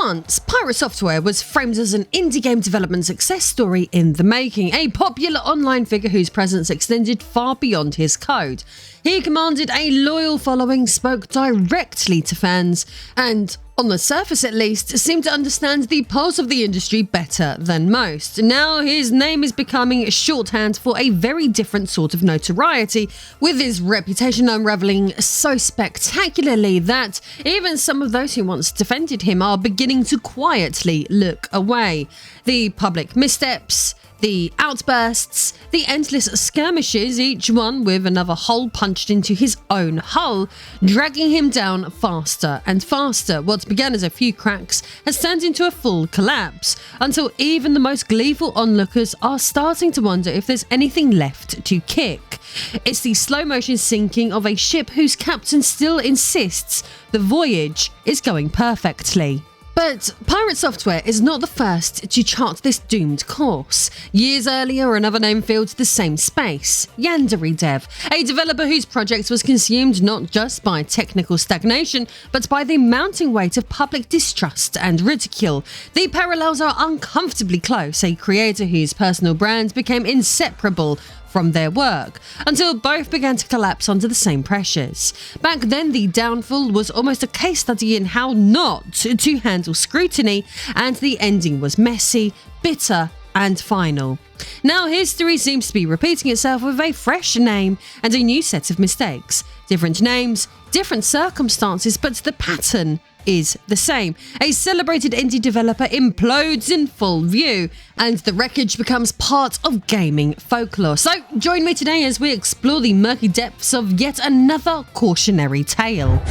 Once, Pirate Software was framed as an indie game development success story in the making, a popular online figure whose presence extended far beyond his code. He commanded a loyal following, spoke directly to fans, and, on the surface at least, seemed to understand the pulse of the industry better than most. Now his name is becoming shorthand for a very different sort of notoriety, with his reputation unraveling so spectacularly that even some of those who once defended him are beginning to quietly look away. The public missteps, the outbursts, the endless skirmishes, each one with another hole punched into his own hull, dragging him down faster and faster. What began as a few cracks has turned into a full collapse, until even the most gleeful onlookers are starting to wonder if there's anything left to kick. It's the slow-motion sinking of a ship whose captain still insists the voyage is going perfectly. But Pirate Software is not the first to chart this doomed course. Years earlier, another name filled the same space, Yandere Dev, a developer whose project was consumed not just by technical stagnation, but by the mounting weight of public distrust and ridicule. The parallels are uncomfortably close, a creator whose personal brand became inseparable from their work, until both began to collapse under the same pressures. Back then, the downfall was almost a case study in how not to handle scrutiny, and the ending was messy, bitter, and final. Now history seems to be repeating itself with a fresh name and a new set of mistakes. Different names, different circumstances, but the pattern is the same. A celebrated indie developer implodes in full view, and the wreckage becomes part of gaming folklore. So join me today as we explore the murky depths of yet another cautionary tale.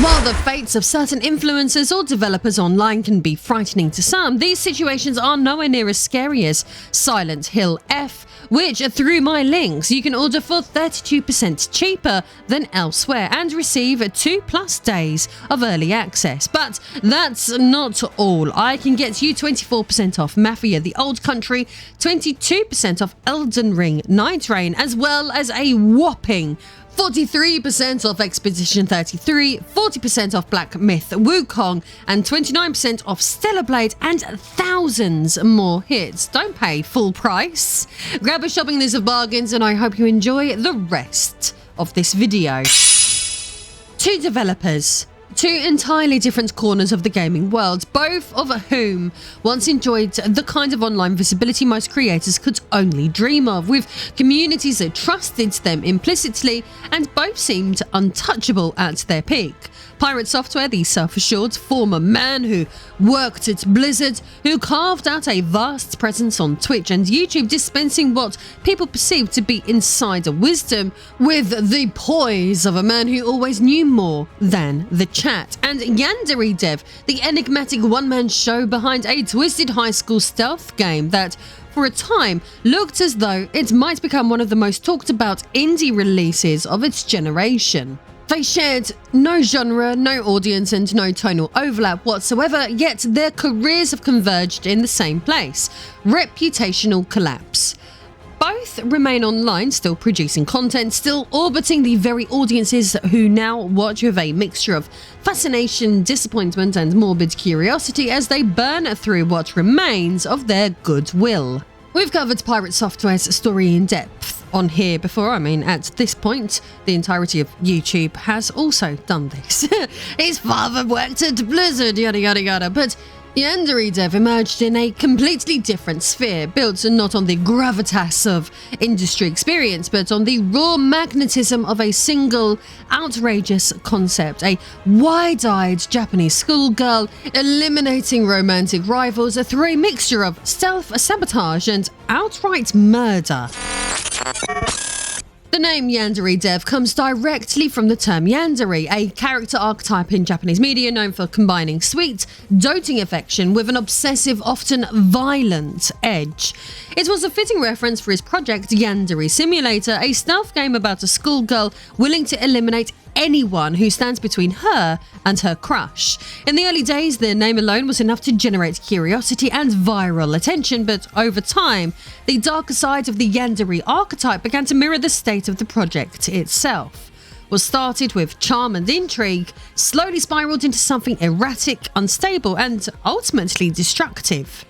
While the fates of certain influencers or developers online can be frightening to some, these situations are nowhere near as scary as Silent Hill F, which through my links you can order for 32% cheaper than elsewhere and receive 2+ days of early access. But that's not all. I can get you 24% off Mafia the Old Country, 22% off Elden Ring Night Rain, as well as a whopping 43% off Expedition 33, 40% off Black Myth Wukong, and 29% off Stellar Blade, and thousands more hits. Don't pay full price. Grab a shopping list of bargains, and I hope you enjoy the rest of this video. Two developers, two entirely different corners of the gaming world, both of whom once enjoyed the kind of online visibility most creators could only dream of, with communities that trusted them implicitly, and both seemed untouchable at their peak. Pirate Software, the self-assured former man who worked at Blizzard, who carved out a vast presence on Twitch and YouTube, dispensing what people perceived to be insider wisdom with the poise of a man who always knew more than the chat. And Yandere Dev, the enigmatic one-man show behind a twisted high school stealth game that, for a time, looked as though it might become one of the most talked about indie releases of its generation. They shared no genre, no audience, and no tonal overlap whatsoever, yet their careers have converged in the same place: reputational collapse. Both remain online, still producing content, still orbiting the very audiences who now watch with a mixture of fascination, disappointment, and morbid curiosity as they burn through what remains of their goodwill. We've covered Pirate Software's story in depth on here before. I mean, at this point, the entirety of YouTube has also done this. His father worked at Blizzard, yada yada yada, but Yandere Dev emerged in a completely different sphere, built not on the gravitas of industry experience, but on the raw magnetism of a single outrageous concept: a wide-eyed Japanese schoolgirl eliminating romantic rivals through a mixture of stealth, sabotage, and outright murder. The name Yandere Dev comes directly from the term yandere, a character archetype in Japanese media known for combining sweet, doting affection with an obsessive, often violent edge. It was a fitting reference for his project Yandere Simulator, a stealth game about a schoolgirl willing to eliminate anyone who stands between her and her crush. In the early days, their name alone was enough to generate curiosity and viral attention, but over time, the darker side of the Yandere archetype began to mirror the state of the project itself. what started with charm and intrigue slowly spiraled into something erratic, unstable, and ultimately destructive.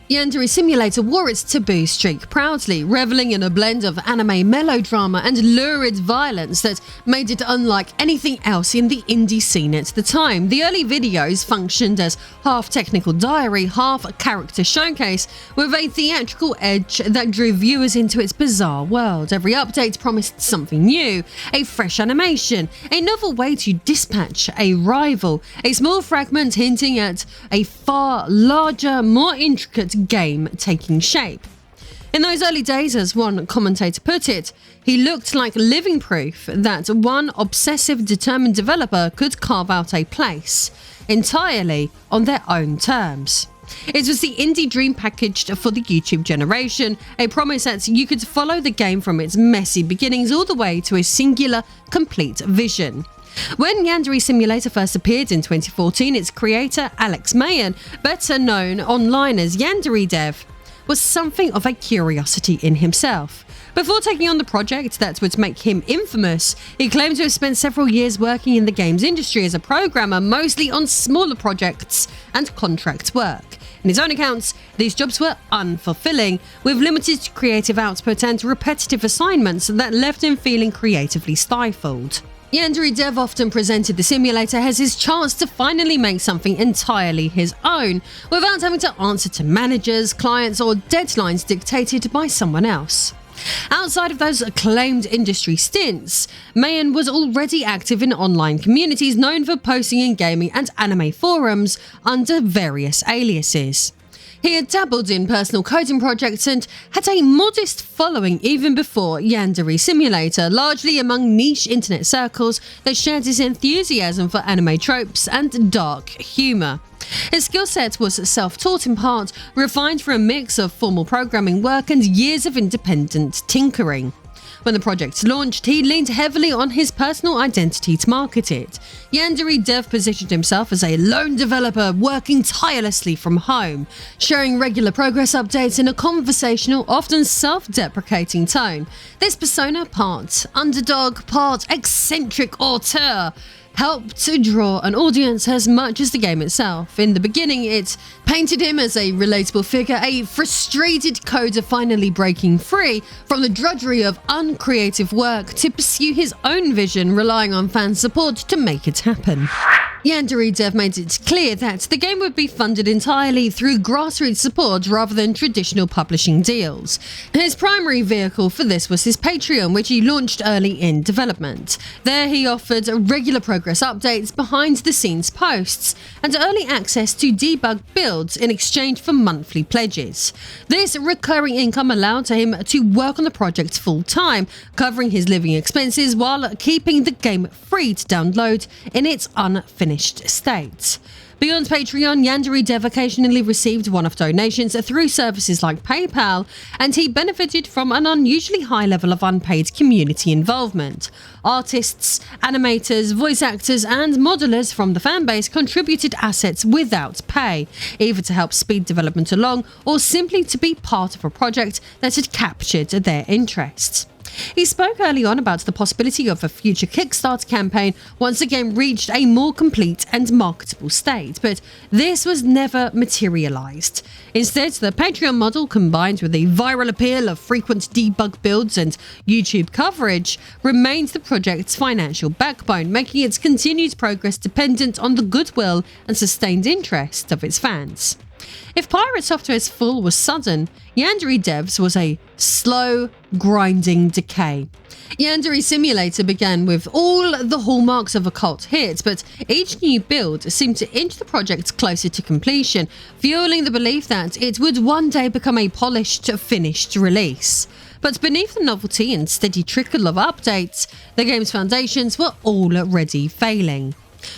Yandere Simulator wore its taboo streak proudly, reveling in a blend of anime melodrama and lurid violence that made it unlike anything else in the indie scene at the time. The early videos functioned as half technical diary, half character showcase, with a theatrical edge that drew viewers into its bizarre world. Every update promised something new, a fresh animation, a novel way to dispatch a rival, a small fragment hinting at a far larger, more intricate game taking shape. In those early days, as one commentator put it, he looked like living proof that one obsessive, determined developer could carve out a place entirely on their own terms. It was the indie dream packaged for the YouTube generation, a promise that you could follow the game from its messy beginnings all the way to a singular, complete vision. When Yandere Simulator first appeared in 2014, its creator, Alex Mayen, better known online as Yandere Dev, was something of a curiosity in himself. Before taking on the project that would make him infamous, he claimed to have spent several years working in the games industry as a programmer, mostly on smaller projects and contract work. In his own accounts, these jobs were unfulfilling, with limited creative output and repetitive assignments that left him feeling creatively stifled. Yandere Dev often presented the simulator as his chance to finally make something entirely his own, without having to answer to managers, clients, or deadlines dictated by someone else. Outside of those acclaimed industry stints, Mayen was already active in online communities known for posting in gaming and anime forums under various aliases. He had dabbled in personal coding projects and had a modest following even before Yandere Simulator, largely among niche internet circles that shared his enthusiasm for anime tropes and dark humour. His skill set was self-taught in part, refined for a mix of formal programming work and years of independent tinkering. When the project launched, he leaned heavily on his personal identity to market it. Yandere Dev positioned himself as a lone developer working tirelessly from home, sharing regular progress updates in a conversational, often self-deprecating tone. This persona, part underdog, part eccentric auteur, helped to draw an audience as much as the game itself. In the beginning, it painted him as a relatable figure, a frustrated coder finally breaking free from the drudgery of uncreative work to pursue his own vision, relying on fan support to make it happen. Yandere Dev made it clear that the game would be funded entirely through grassroots support rather than traditional publishing deals. His primary vehicle for this was his Patreon, which he launched early in development. There he offered regular progress updates, behind-the-scenes posts, and early access to debug builds in exchange for monthly pledges. This recurring income allowed him to work on the project full-time, covering his living expenses while keeping the game free to download in its unfinished state. Beyond Patreon, Yandere Dev occasionally received one-off donations through services like PayPal, and he benefited from an unusually high level of unpaid community involvement. Artists, animators, voice actors, and modelers from the fanbase contributed assets without pay, either to help speed development along or simply to be part of a project that had captured their interests. He spoke early on about the possibility of a future Kickstarter campaign once the game reached a more complete and marketable state, but this was never materialised. Instead, the Patreon model, combined with the viral appeal of frequent debug builds and YouTube coverage, remains the project's financial backbone, making its continued progress dependent on the goodwill and sustained interest of its fans. If Pirate Software's fall was sudden, Yandere Dev's was a slow, grinding decay. Yandere Simulator began with all the hallmarks of a cult hit, but each new build seemed to inch the project closer to completion, fueling the belief that it would one day become a polished, finished release. But beneath the novelty and steady trickle of updates, the game's foundations were already failing.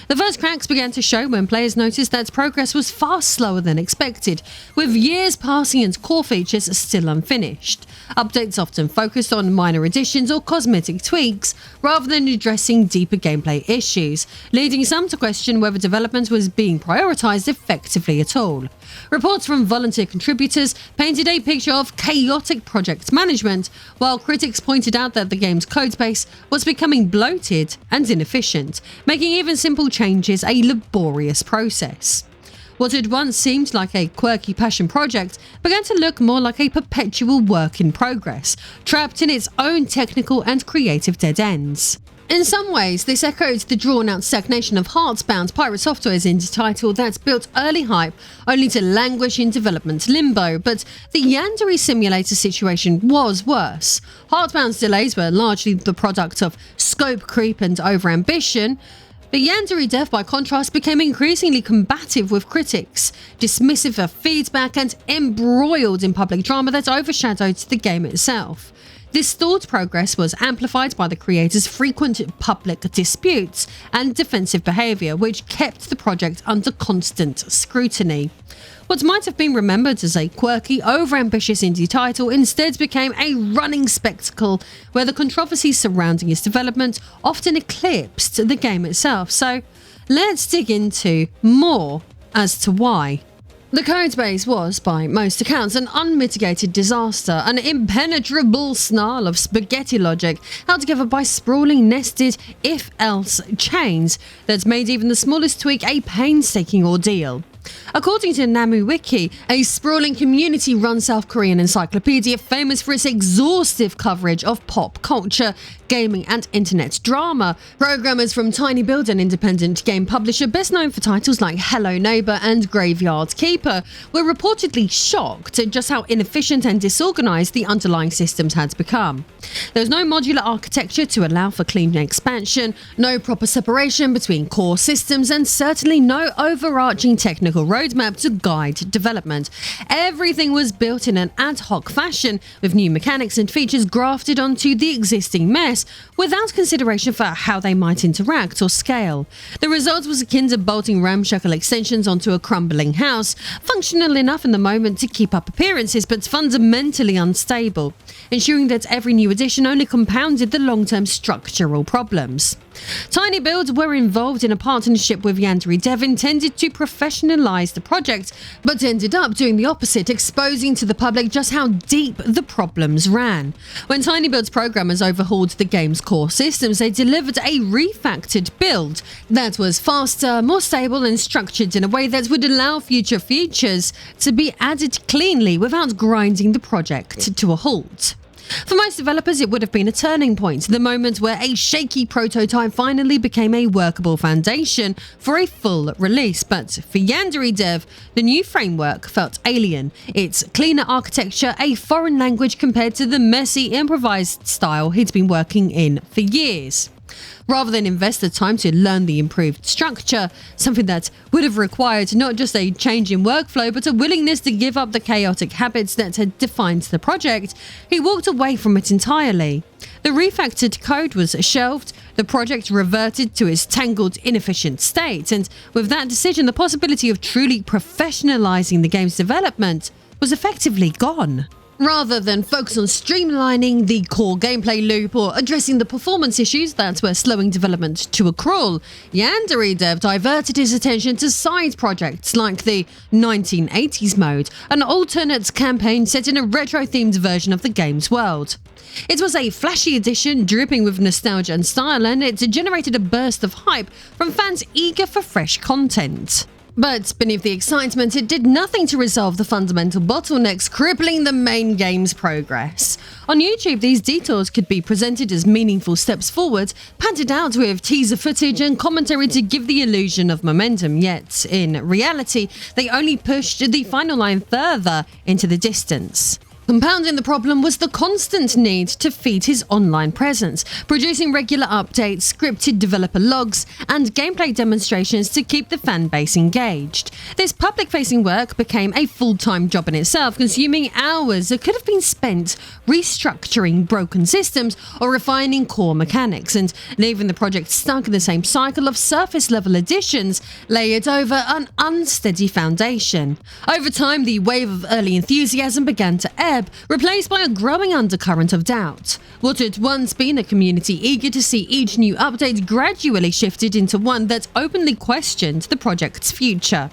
The first cracks began to show when players noticed that progress was far slower than expected, with years passing and core features still unfinished. Updates often focused on minor additions or cosmetic tweaks, rather than addressing deeper gameplay issues, leading some to question whether development was being prioritized effectively at all. Reports from volunteer contributors painted a picture of chaotic project management, while critics pointed out that the game's codebase was becoming bloated and inefficient, making even simple changes a laborious process. What had once seemed like a quirky passion project began to look more like a perpetual work in progress, trapped in its own technical and creative dead ends. In some ways, this echoed the drawn-out stagnation of Heartsbound, Pirate Software's indie title that built early hype only to languish in development limbo, but the Yandere simulator situation was worse. Heartsbound's delays were largely the product of scope creep and overambition, but Yandere Dev, by contrast, became increasingly combative with critics, dismissive of feedback and embroiled in public drama that overshadowed the game itself. This stalled progress was amplified by the creator's frequent public disputes and defensive behaviour, which kept the project under constant scrutiny. What might have been remembered as a quirky, overambitious indie title instead became a running spectacle where the controversies surrounding its development often eclipsed the game itself. So let's dig into more as to why. The codebase was, by most accounts, an unmitigated disaster, an impenetrable snarl of spaghetti logic held together by sprawling nested if-else chains that made even the smallest tweak a painstaking ordeal. According to NamuWiki, a sprawling community-run South Korean encyclopedia famous for its exhaustive coverage of pop culture, gaming and internet drama, programmers from Tiny Build, an independent game publisher best known for titles like Hello Neighbor and Graveyard Keeper, were reportedly shocked at just how inefficient and disorganized the underlying systems had become. There was no modular architecture to allow for clean expansion, no proper separation between core systems, and certainly no overarching technical roadmap to guide development. Everything was built in an ad hoc fashion, with new mechanics and features grafted onto the existing mess, without consideration for how they might interact or scale. The result was akin to bolting ramshackle extensions onto a crumbling house, functional enough in the moment to keep up appearances, but fundamentally unstable, ensuring that every new addition only compounded the long-term structural problems. Tiny Build were involved in a partnership with Yandere Dev intended to professionalize the project, but ended up doing the opposite, exposing to the public just how deep the problems ran. When Tiny Build's programmers overhauled the game's core systems, they delivered a refactored build that was faster, more stable, and structured in a way that would allow future features to be added cleanly without grinding the project to a halt. For most developers, it would have been a turning point, the moment where a shaky prototype finally became a workable foundation for a full release. But for Yandere Dev, the new framework felt alien, its cleaner architecture a foreign language compared to the messy, improvised style he'd been working in for years. Rather than invest the time to learn the improved structure, something that would have required not just a change in workflow but a willingness to give up the chaotic habits that had defined the project, he walked away from it entirely. The refactored code was shelved, the project reverted to its tangled, inefficient state, and with that decision, the possibility of truly professionalizing the game's development was effectively gone. Rather than focus on streamlining the core gameplay loop or addressing the performance issues that were slowing development to a crawl, Yandere Dev diverted his attention to side projects like the 1980s mode, an alternate campaign set in a retro-themed version of the game's world. It was a flashy addition dripping with nostalgia and style, and it generated a burst of hype from fans eager for fresh content. But beneath the excitement, it did nothing to resolve the fundamental bottlenecks crippling the main game's progress. On YouTube, these detours could be presented as meaningful steps forward, padded out with teaser footage and commentary to give the illusion of momentum, yet in reality, they only pushed the final line further into the distance. Compounding the problem was the constant need to feed his online presence, producing regular updates, scripted developer logs, and gameplay demonstrations to keep the fan base engaged. This public-facing work became a full-time job in itself, consuming hours that could have been spent restructuring broken systems or refining core mechanics, and leaving the project stuck in the same cycle of surface-level additions layered over an unsteady foundation. Over time, the wave of early enthusiasm began to ebb, replaced by a growing undercurrent of doubt. What had once been a community eager to see each new update gradually shifted into one that openly questioned the project's future.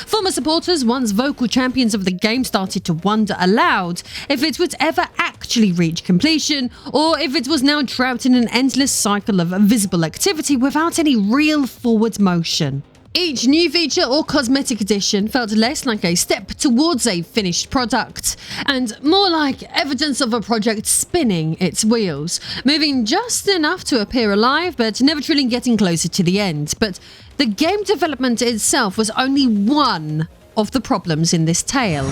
Former supporters, once vocal champions of the game, started to wonder aloud if it would ever actually reach completion, or if it was now trapped in an endless cycle of visible activity without any real forward motion. Each new feature or cosmetic addition felt less like a step towards a finished product, and more like evidence of a project spinning its wheels, moving just enough to appear alive, but never truly getting closer to the end. But the game development itself was only one of the problems in this tale.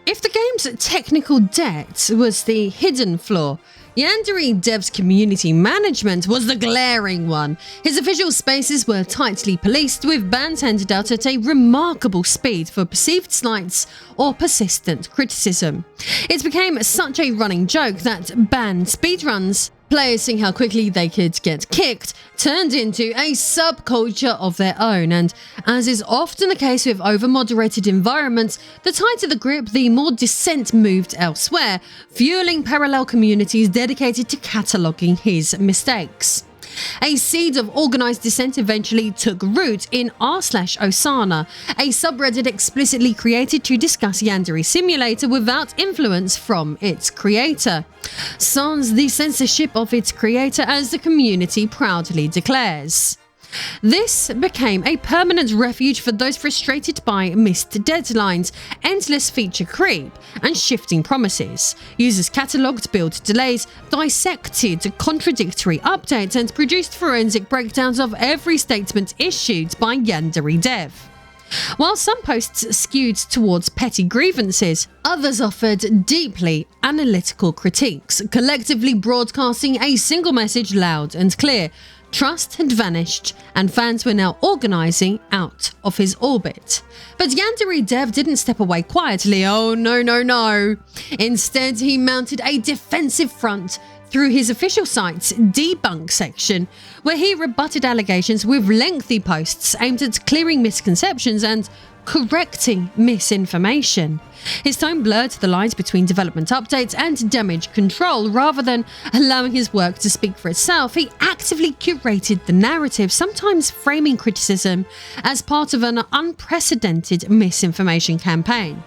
If the game's technical debt was the hidden flaw, Yandere Dev's community management was the glaring one. His official spaces were tightly policed, with bans handed out at a remarkable speed for perceived slights or persistent criticism. It became such a running joke that banned speedruns, players seeing how quickly they could get kicked, turned into a subculture of their own, and as is often the case with over-moderated environments, the tighter the grip, the more dissent moved elsewhere, fueling parallel communities dedicated to cataloguing his mistakes. A seed of organised dissent eventually took root in r/Osana, a subreddit explicitly created to discuss Yandere Simulator without influence from its creator. Sans the censorship of its creator, as the community proudly declares. This became a permanent refuge for those frustrated by missed deadlines, endless feature creep, and shifting promises. Users catalogued build delays, dissected contradictory updates, and produced forensic breakdowns of every statement issued by Yandere Dev. While some posts skewed towards petty grievances, others offered deeply analytical critiques, collectively broadcasting a single message loud and clear: trust had vanished, and fans were now organising out of his orbit. But Yandere Dev didn't step away quietly. Oh no. Instead, he mounted a defensive front through his official site's debunk section, where he rebutted allegations with lengthy posts aimed at clearing misconceptions and correcting misinformation. His tone blurred the lines between development updates and damage control. Rather than allowing his work to speak for itself, he actively curated the narrative, sometimes framing criticism as part of an unprecedented misinformation campaign.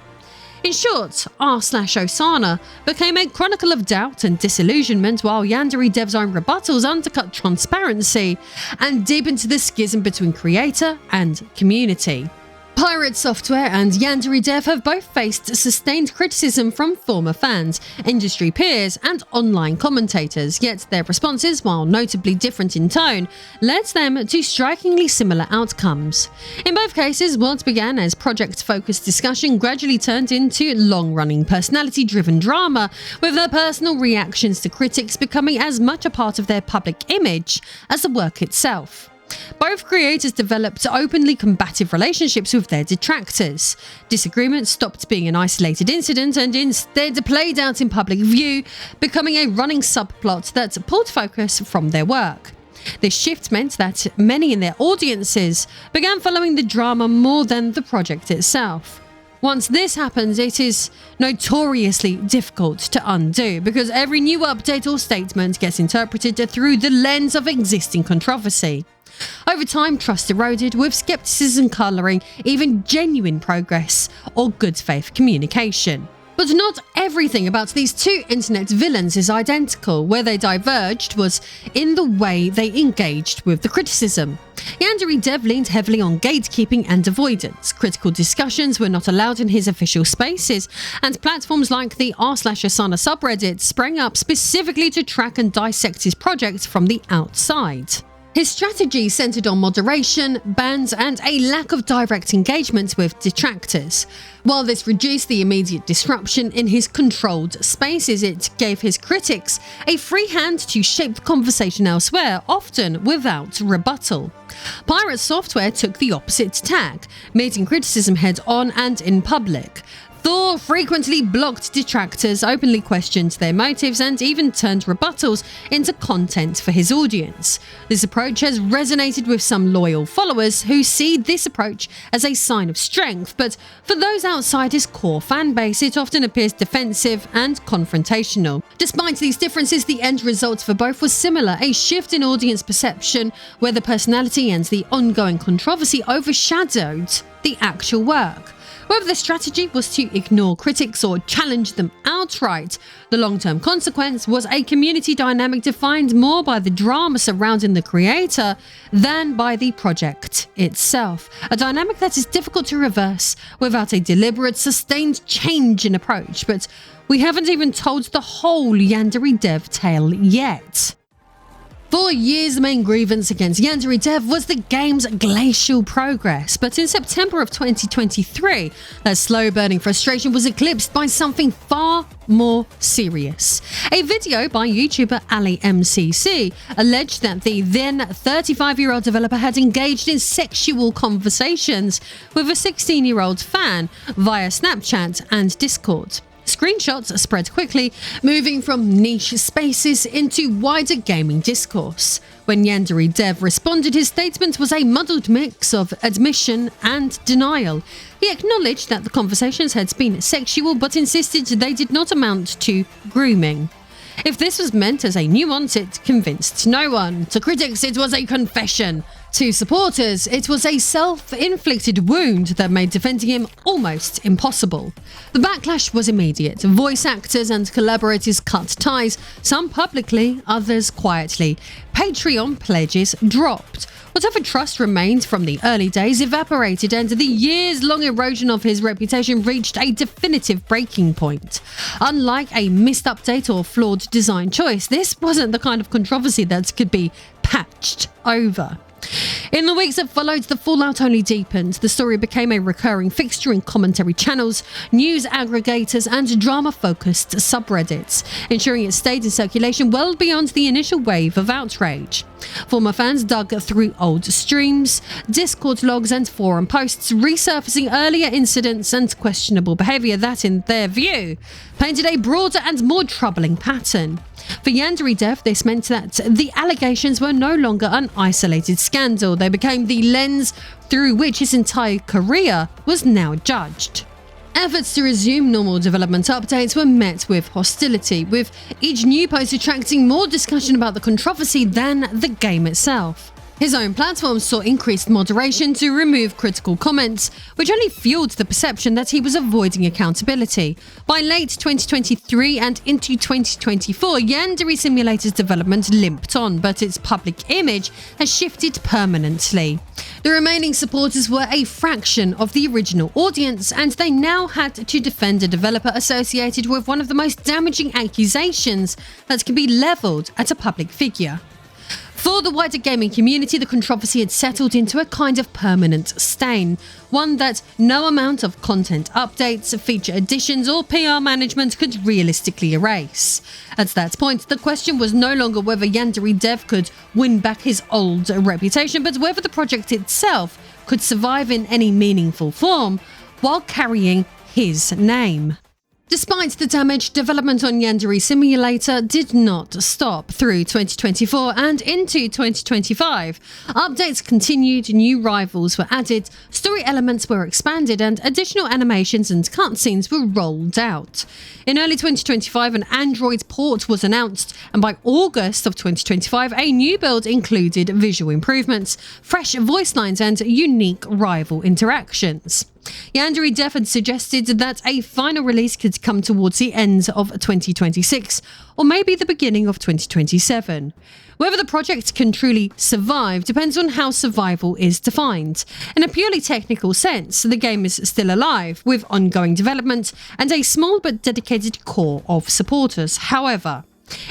In short, r/Osana became a chronicle of doubt and disillusionment, while Yandere Dev's own rebuttals undercut transparency and deepened the schism between creator and community. Pirate Software and Yandere Dev have both faced sustained criticism from former fans, industry peers, and online commentators, yet their responses, while notably different in tone, led them to strikingly similar outcomes. In both cases, what began as project-focused discussion gradually turned into long-running personality-driven drama, with their personal reactions to critics becoming as much a part of their public image as the work itself. Both creators developed openly combative relationships with their detractors. Disagreements stopped being an isolated incident and instead played out in public view, becoming a running subplot that pulled focus from their work. This shift meant that many in their audiences began following the drama more than the project itself. Once this happens, it is notoriously difficult to undo, because every new update or statement gets interpreted through the lens of existing controversy. Over time, trust eroded, with skepticism colouring even genuine progress or good faith communication. But not everything about these two internet villains is identical. Where they diverged was in the way they engaged with the criticism. Yandere Dev leaned heavily on gatekeeping and avoidance. Critical discussions were not allowed in his official spaces, and platforms like the r/Osana subreddit sprang up specifically to track and dissect his project from the outside. His strategy centered on moderation, bans, and a lack of direct engagement with detractors. While this reduced the immediate disruption in his controlled spaces, it gave his critics a free hand to shape the conversation elsewhere, often without rebuttal. Pirate Software took the opposite tack, meeting criticism head-on and in public. Thor frequently blocked detractors, openly questioned their motives, and even turned rebuttals into content for his audience. This approach has resonated with some loyal followers who see this approach as a sign of strength, but for those outside his core fanbase, it often appears defensive and confrontational. Despite these differences, the end result for both was similar: a shift in audience perception where the personality and the ongoing controversy overshadowed the actual work. Whether the strategy was to ignore critics or challenge them outright, the long-term consequence was a community dynamic defined more by the drama surrounding the creator than by the project itself. A dynamic that is difficult to reverse without a deliberate, sustained change in approach. But we haven't even told the whole Yandere Dev tale yet. For years, the main grievance against Yandere Dev was the game's glacial progress, but in September of 2023, that slow-burning frustration was eclipsed by something far more serious. A video by YouTuber Ali MCC alleged that the then 35-year-old developer had engaged in sexual conversations with a 16-year-old fan via Snapchat and Discord. Screenshots spread quickly, moving from niche spaces into wider gaming discourse. When Yandere Dev responded, his statement was a muddled mix of admission and denial. He acknowledged that the conversations had been sexual, but insisted they did not amount to grooming. If this was meant as a nuance, it convinced no one. To critics, it was a confession. To supporters, it was a self-inflicted wound that made defending him almost impossible. The backlash was immediate. Voice actors and collaborators cut ties, some publicly, others quietly. Patreon pledges dropped. Whatever trust remained from the early days evaporated, and the years-long erosion of his reputation reached a definitive breaking point. Unlike a missed update or flawed design choice, this wasn't the kind of controversy that could be patched over. In the weeks that followed, the fallout only deepened. The story became a recurring fixture in commentary channels, news aggregators, and drama-focused subreddits, ensuring it stayed in circulation well beyond the initial wave of outrage. Former fans dug through old streams, Discord logs, and forum posts, resurfacing earlier incidents and questionable behavior that, in their view, painted a broader and more troubling pattern. For Yandere Dev, this meant that the allegations were no longer an isolated scandal. They became the lens through which his entire career was now judged. Efforts to resume normal development updates were met with hostility, with each new post attracting more discussion about the controversy than the game itself. His own platform saw increased moderation to remove critical comments, which only fueled the perception that he was avoiding accountability. By late 2023 and into 2024, Yandere Simulator's development limped on, but its public image has shifted permanently. The remaining supporters were a fraction of the original audience, and they now had to defend a developer associated with one of the most damaging accusations that can be leveled at a public figure. For the wider gaming community, the controversy had settled into a kind of permanent stain, one that no amount of content updates, feature additions, or PR management could realistically erase. At that point, the question was no longer whether Yandere Dev could win back his old reputation, but whether the project itself could survive in any meaningful form while carrying his name. Despite the damage, development on Yandere Simulator did not stop through 2024 and into 2025. Updates continued, new rivals were added, story elements were expanded, and additional animations and cutscenes were rolled out. In early 2025, an Android port was announced, and by August of 2025, a new build included visual improvements, fresh voice lines, and unique rival interactions. Yandere Dev had suggested that a final release could come towards the end of 2026, or maybe the beginning of 2027. Whether the project can truly survive depends on how survival is defined. In a purely technical sense, the game is still alive, with ongoing development and a small but dedicated core of supporters. However,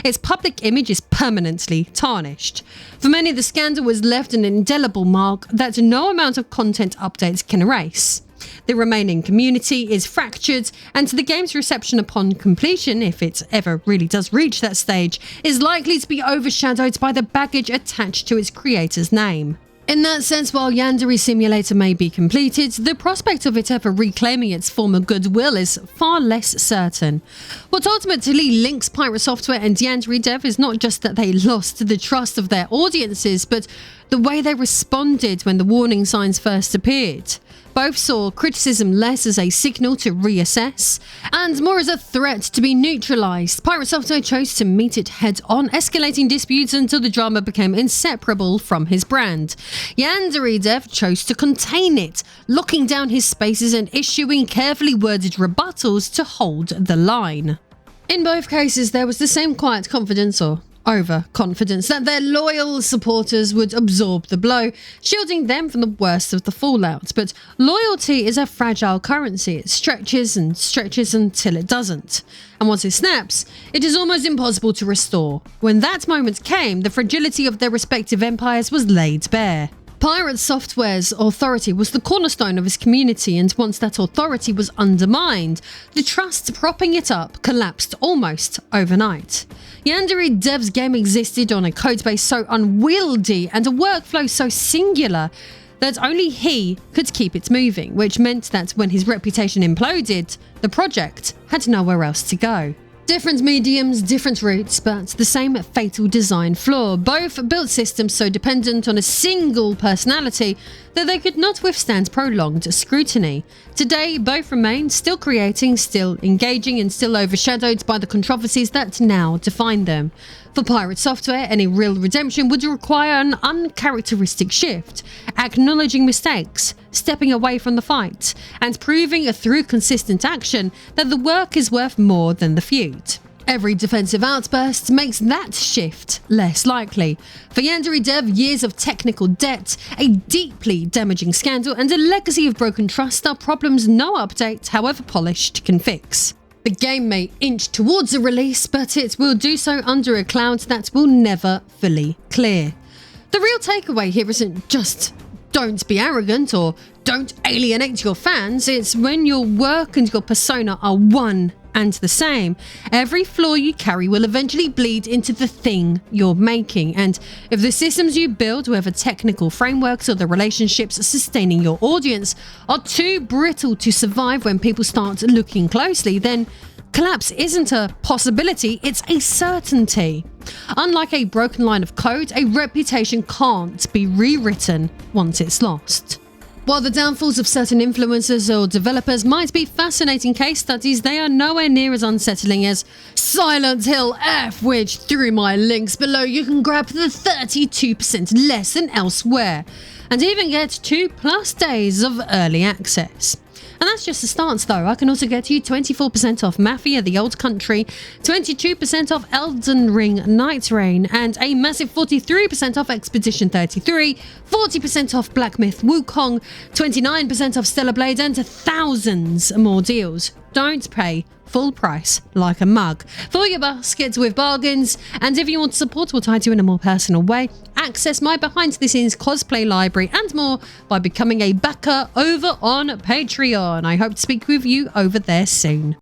Its public image is permanently tarnished. For many, the scandal has left an indelible mark that no amount of content updates can erase. The remaining community is fractured, and the game's reception upon completion, if it ever really does reach that stage, is likely to be overshadowed by the baggage attached to its creator's name. In that sense, while Yandere Simulator may be completed, the prospect of it ever reclaiming its former goodwill is far less certain. What ultimately links Pirate Software and Yandere Dev is not just that they lost the trust of their audiences, but the way they responded when the warning signs first appeared. Both saw criticism less as a signal to reassess, and more as a threat to be neutralised. Pirate Software chose to meet it head-on, escalating disputes until the drama became inseparable from his brand. Yandere Dev chose to contain it, locking down his spaces and issuing carefully worded rebuttals to hold the line. In both cases, there was the same quiet confidence or overconfidence that their loyal supporters would absorb the blow, shielding them from the worst of the fallout. But loyalty is a fragile currency. It stretches and stretches until it doesn't. And once it snaps, it is almost impossible to restore. When that moment came, the fragility of their respective empires was laid bare. Pirate Software's authority was the cornerstone of his community, and once that authority was undermined, the trust propping it up collapsed almost overnight. Yandere Dev's game existed on a codebase so unwieldy and a workflow so singular that only he could keep it moving, which meant that when his reputation imploded, the project had nowhere else to go. Different mediums, different routes, but the same fatal design flaw. Both built systems so dependent on a single personality that they could not withstand prolonged scrutiny. Today, both remain still creating, still engaging, and still overshadowed by the controversies that now define them. For Pirate Software, any real redemption would require an uncharacteristic shift, acknowledging mistakes, stepping away from the fight, and proving through consistent action that the work is worth more than the feud. Every defensive outburst makes that shift less likely. For Yandere Dev, years of technical debt, a deeply damaging scandal, and a legacy of broken trust are problems no update, however polished, can fix. The game may inch towards a release, but it will do so under a cloud that will never fully clear. The real takeaway here isn't just don't be arrogant or don't alienate your fans. It's when your work and your persona are one and the same. Every flaw you carry will eventually bleed into the thing you're making, and if the systems you build, whether technical frameworks or the relationships sustaining your audience, are too brittle to survive when people start looking closely, then collapse isn't a possibility, it's a certainty. Unlike a broken line of code, a reputation can't be rewritten once it's lost. While the downfalls of certain influencers or developers might be fascinating case studies, they are nowhere near as unsettling as Silent Hill F, which through my links below you can grab for 32% less than elsewhere, and even get 2+ days of early access. And that's just the stance though. I can also get you 24% off Mafia the Old Country, 22% off Elden Ring Night Rain, and a massive 43% off Expedition 33, 40% off Black Myth Wukong, 29% off Stellar Blade, and thousands more deals. Don't pay full price like a mug. Fill your baskets with bargains, and if you want to support what I do in a more personal way, access my behind the scenes cosplay library and more by becoming a backer over on Patreon. I hope to speak with you over there soon.